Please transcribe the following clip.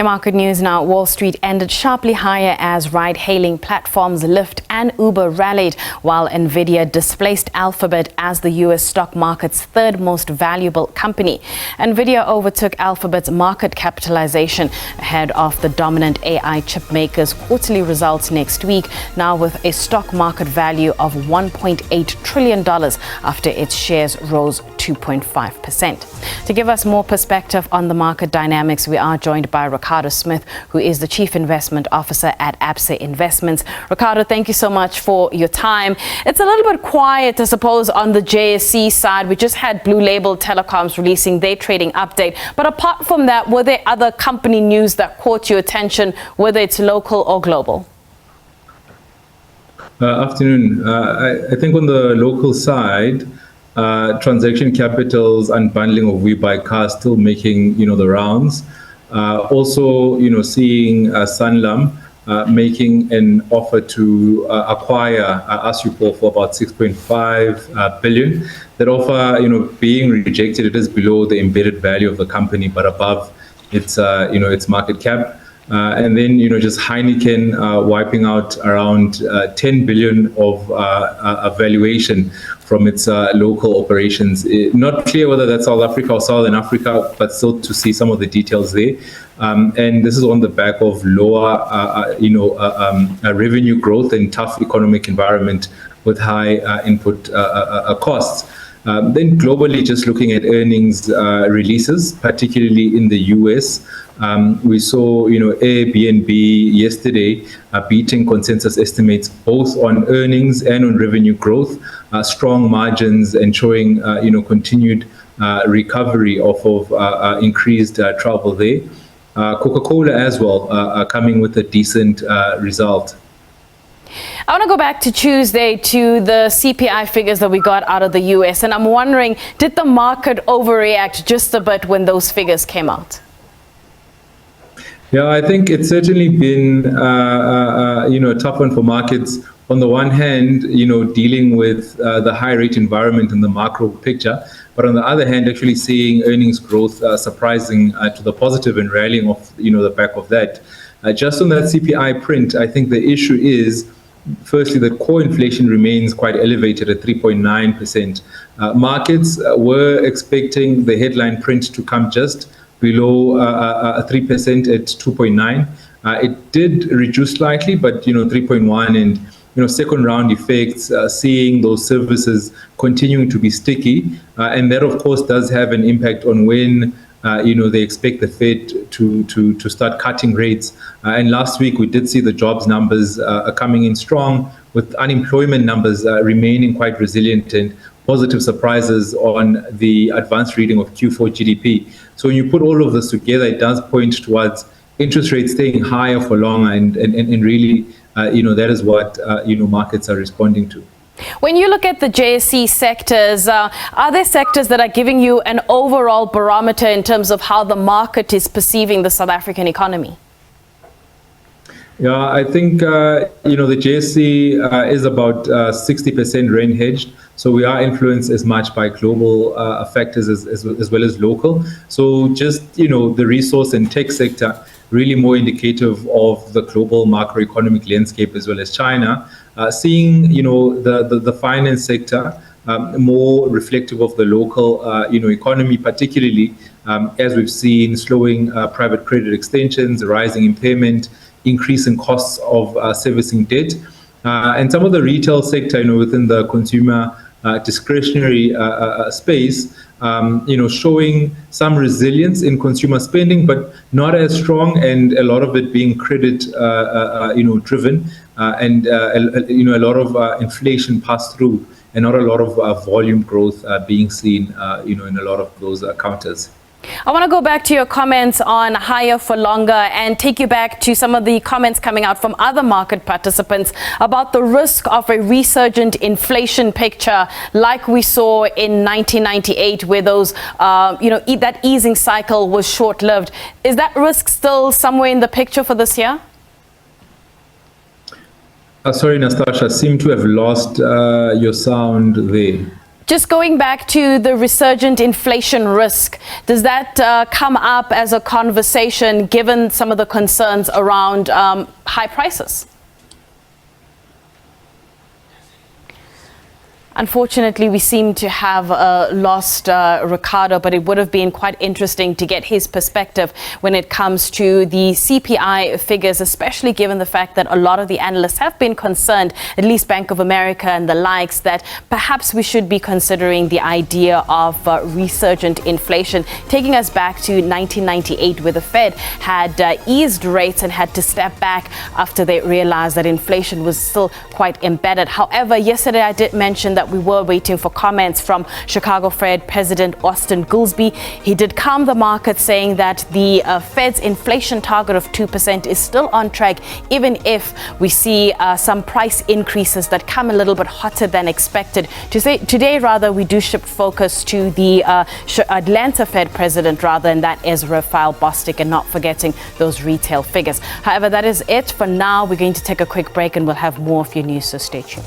In market news now, Wall Street ended sharply higher as ride-hailing platforms Lyft and Uber rallied, while Nvidia displaced Alphabet as the U.S. stock market's third most valuable company. Nvidia overtook Alphabet's market capitalization ahead of the dominant AI chip maker's quarterly results next week, now with a stock market value of $1.8 trillion after its shares rose 2.5%. To give us more perspective on the market dynamics, we are joined by Ricardo Smith, who is the Chief Investment Officer at SABC Investments. Ricardo, thank you so much for your time. It's a little bit quiet, I suppose, on the JSE side. We just had Blue Label Telecoms releasing their trading update. But apart from that, were there other company news that caught your attention, whether it's local or global? Afternoon. I think on the local side, transaction capital's unbundling of We Buy Cars still making the rounds. Also, seeing Sanlam making an offer to acquire Asupol for about 6.5 billion. That offer, being rejected, it is below the embedded value of the company, but above its its market cap. And then, just Heineken wiping out around 10 billion of valuation from its local operations. Not clear whether that's South Africa or Southern Africa, but still to see some of the details there. And this is on the back of lower, revenue growth and tough economic environment with high input costs. Then globally, just looking at earnings releases, particularly in the US, we saw, Airbnb yesterday beating consensus estimates both on earnings and on revenue growth, strong margins, and showing, continued recovery off of increased travel there. Coca-Cola as well, coming with a decent result. I want to go back to Tuesday to the CPI figures that we got out of the US, and I'm wondering, did the market overreact just a bit when those figures came out? Yeah, I think it's certainly been a tough one for markets. On the one hand, dealing with the high rate environment and the macro picture, but on the other hand, actually seeing earnings growth surprising to the positive and rallying off the back of that. Just on that CPI print, I think the issue is, firstly, the core inflation remains quite elevated at 3.9%. Markets were expecting the headline print to come just below 3% at 2.9. It did reduce slightly, but 3.1, and second round effects, seeing those services continuing to be sticky, and that of course does have an impact on when they expect the Fed to start cutting rates. And last week we did see the jobs numbers coming in strong, with unemployment numbers remaining quite resilient, and positive surprises on the advanced reading of Q4 GDP. So when you put all of this together, it does point towards interest rates staying higher for longer, and really, that is what markets are responding to. When you look at the JSE sectors, are there sectors that are giving you an overall barometer in terms of how the market is perceiving the South African economy? Yeah, I think, the JSE is about 60% rand hedged. So we are influenced as much by global factors as well as local. So just, the resource and tech sector, really more indicative of the global macroeconomic landscape as well as China. Seeing, the finance sector more reflective of the local, economy, particularly as we've seen slowing private credit extensions, rising impairment, increase in costs of servicing debt, and some of the retail sector, within the consumer discretionary space, showing some resilience in consumer spending, but not as strong, and a lot of it being credit, driven, and a lot of inflation passed through, and not a lot of volume growth being seen, in a lot of those counters. I want to go back to your comments on higher for longer and take you back to some of the comments coming out from other market participants about the risk of a resurgent inflation picture like we saw in 1998, where those, that easing cycle was short-lived. Is that risk still somewhere in the picture for this year? Sorry, Nastasha, I seem to have lost your sound there. Just going back to the resurgent inflation risk, does that come up as a conversation given some of the concerns around high prices? Unfortunately, we seem to have lost Ricardo, but it would have been quite interesting to get his perspective when it comes to the CPI figures, especially given the fact that a lot of the analysts have been concerned, at least Bank of America and the likes, that perhaps we should be considering the idea of resurgent inflation, taking us back to 1998, where the Fed had eased rates and had to step back after they realized that inflation was still quite embedded. However, yesterday I did mention that we were waiting for comments from Chicago Fed President Austin Goolsbee. He did calm the market, saying that the Fed's inflation target of 2% is still on track, even if we see some price increases that come a little bit hotter than expected. Today, we do shift focus to the Atlanta Fed President, and that is Raphael Bostic, and not forgetting those retail figures. However, that is it for now. We're going to take a quick break and we'll have more of your news, so stay tuned.